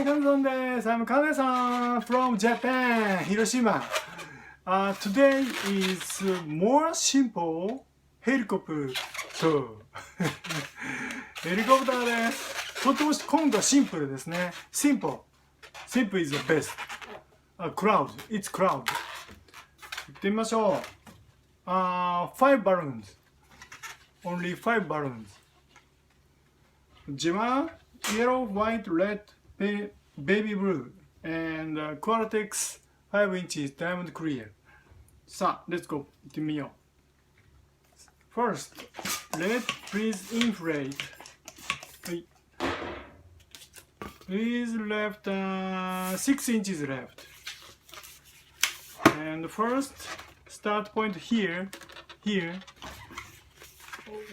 Hi, Kanesan です。I'm Kanesan from Japan, Hiroshima. Today is more simple ヘリコプター。ヘリコプターです。とても今度はシンプルですね。Simple. Simple is the best. Cloud. It's cloud. 行ってみましょう。5 balloons. Only 5 balloons. Gemar, yellow, white, red, Babyblue, and Qualatex 5 inches Diamondclear. さあ、let's go. 行ってみよう。First, let please inflate. はい。Please left 6 inches left. And first, start point here.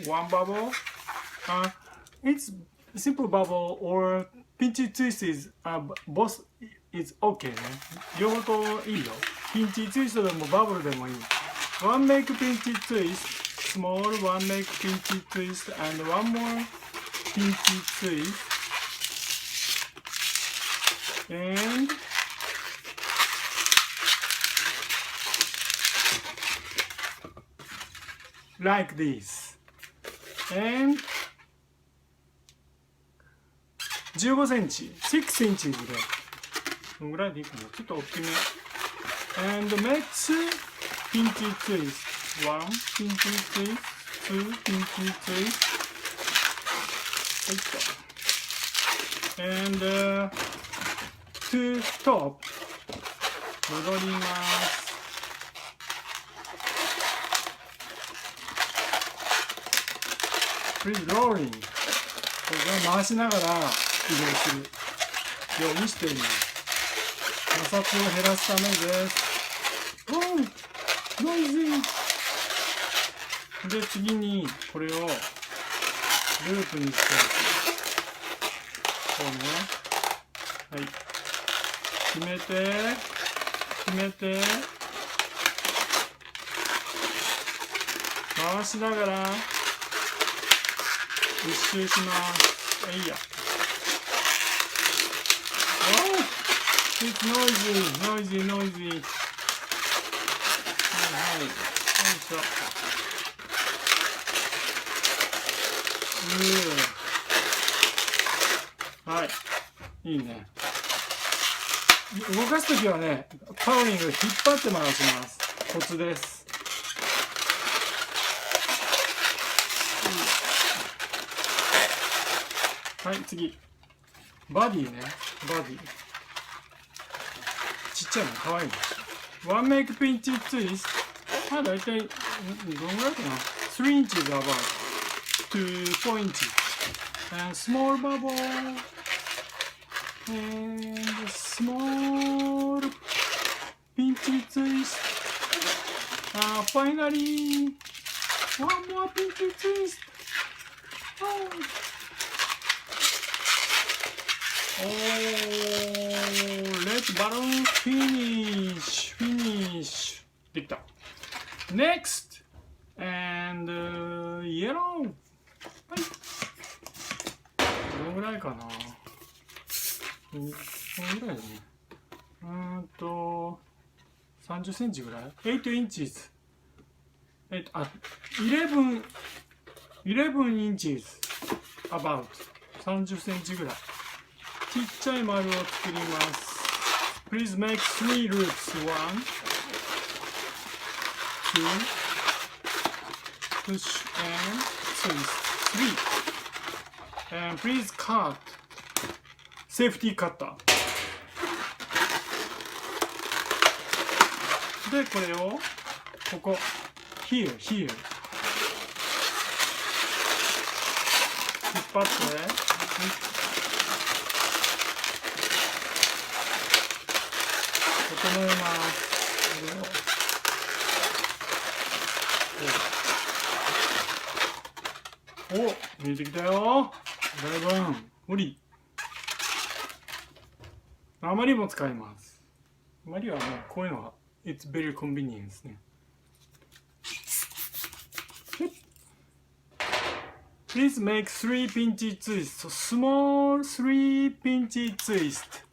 One bubble. It's simple bubble or pinch twist is both is okay ね。両方といいよ。ピンチツイストでもバブルでもいい。One make pinch twist, small one make pinch twist, and one more pinch twist. And like this. And 15センチ、6 inches で、このぐらいでいいかな。ちょっと大きめ。And make 2 pinch twist. 1 pinch twist, 2 pinch twist. はいと。And to stop. 戻ります。Please rolling. これを回しながら移動するようにしています。摩擦を減らすためです。ノイズー。で、次にこれをループにして、こうね。はい。決めて、回しながら一周します。いいや。It's noisy. はい。よいしょ。はい。いいね。動かすときはね、パワーリング引っ張って回します。コツです。はい、次。バディね。バディ。ちっちゃいの、かわいいの。One make pinch twist. だいたい、どのぐらいかな。3 inches about to 4 inches. And small bubble. And small pinch twist. Finally, one more pinch twist. Let's balloon finish. できた。Next and yellow. はい。どのぐらいかな。このぐらいだね。30センチぐらい ?8 inches. 11 inches. About 30センチぐらい。ちっちゃい丸を作ります。Please make 3 loops. 1, 2, push and twist. 3. And please cut. Safety cutter. で、これをここ here. 引っ張って。整えます。見えてきたよ。だいぶ無理。余りも使います。余りはもうこういうのが It's very convenient ですね。Please make 3 pinch twists. So small 3 pinch twist.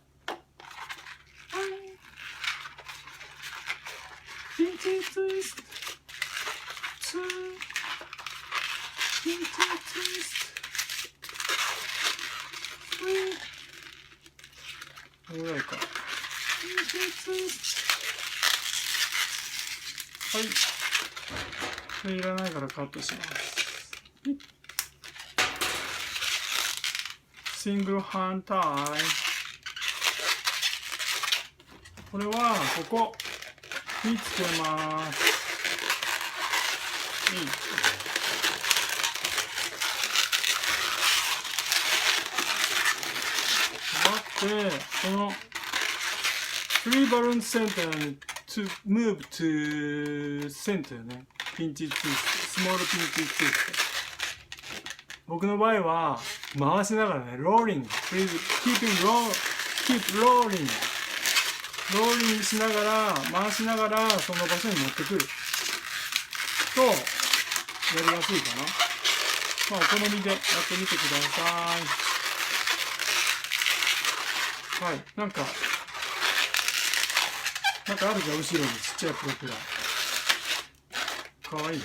Pinch twist. 2 pinch twist. 3. ぐらいか。pinch twist. はい。これいらないからカットします。シングルハンタイ。これはここにつけます。待って、この3 balloon center to move to center ね。ピンチツイスト、スモールピンチツイスト。僕の場合は回しながらね、ローリング、please keep rolling、ローリングしながら、回しながらその場所に持ってくるとやりやすいかな。まあお好みでやってみてください。はい、なんかあるじゃん、後ろにちっちゃいプロペラ。かわいいね。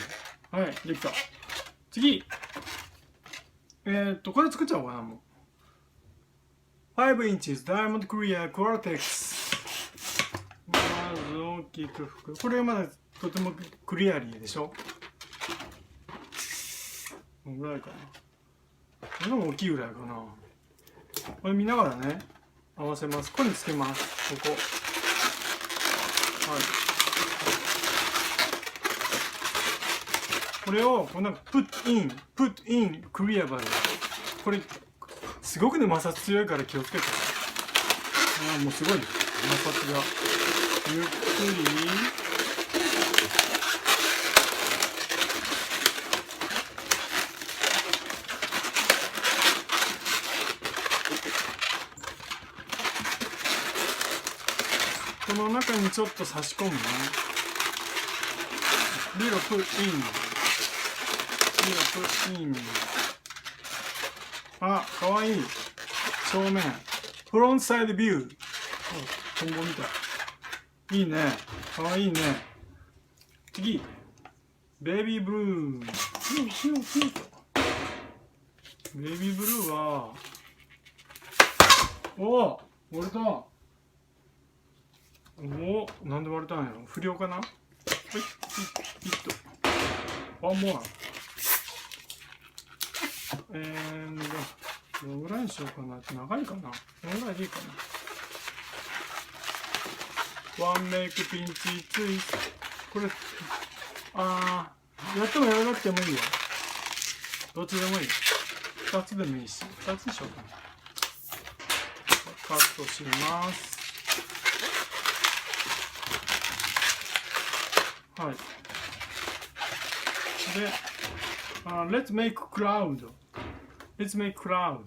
はい、できた。次。これ作っちゃおうかな、もう。5 inches Diamondclear Qualatex。まず大きく袋。これはまだとてもクリアリーでしょ。このぐらいかな。これも大きいぐらいかな。これ見ながらね、合わせます。ここにつけます。ここ。はい。これをこんなput in clear ball。これすごくね、摩擦強いから気をつけて。もうすごい摩擦が。ゆっくり。この中にちょっと差し込むね。Little put in。あ、かわいい。正面。フロントサイドビュー。トンボみたい。いいね。かわいいね。次。ベビーブルー。ベビーブルーは、お、割れた。なんで割れたんやろ。不良かな。はい、ピッと。ワンモア。どのぐらいにしようかな。長いかな。どのぐらいでいいかな。ワンメイクピンチツイスト。これ、やってもやらなくてもいいよ。どっちでもいい。2つでもいいし。2つにしようかな。カットします。はい。で、let's make cloud。Let's make cloud.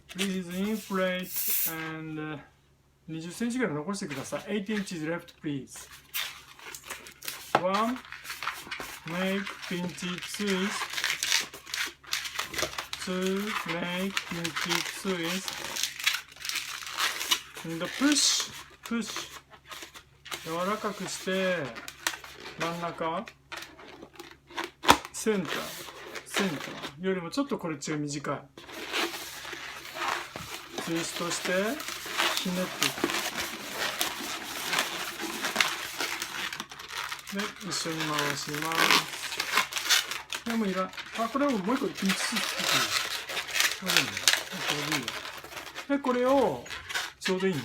Please inflate and 20センチぐらい残してください。8 inches left, please. 1. Make pinch twist. 2. Make pinch twist. And push. 柔らかくして真ん中センターよりもちょっとこれ短いツイストしてひねっていくで一緒に回しますでもこれをもう一個ピンチツイストこれでいいねこれでいいよでこれをちょうどいいね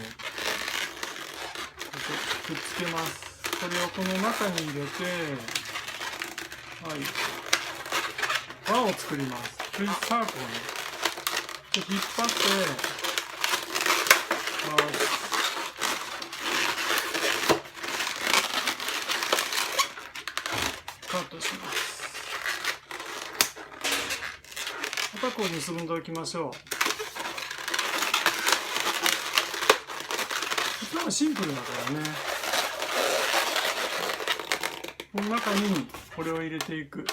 くっつけます。これをこの中に入れて、はい、輪を作ります。サークルをね、で引っ張って回す。カットします。片方結んでおきましょう。今日はシンプルだからね。この中にこれを入れていく。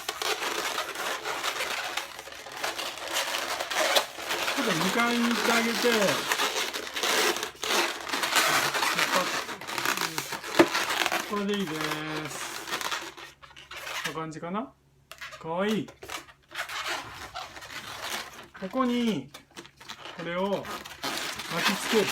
と迎えに行ってあげて、これでいいです。こんな感じかな。かわいい。ここにこれを巻きつける。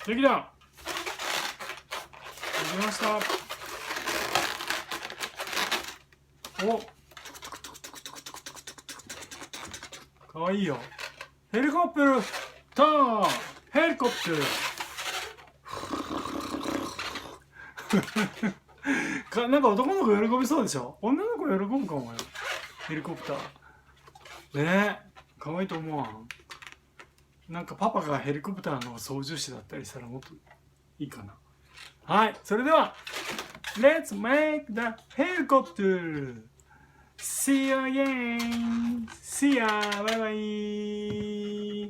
できた。できました。お、かわいいよ。ヘリコプター、ヘリコプターなんか男の子喜びそうでしょ。女の子喜ぶかもよ。ヘリコプターねえ、かわいいと思わん。なんかパパがヘリコプターの操縦士だったりしたらもっといいかな。はい、それでは Let's make the helicopter! See you again! See ya! バイバイ!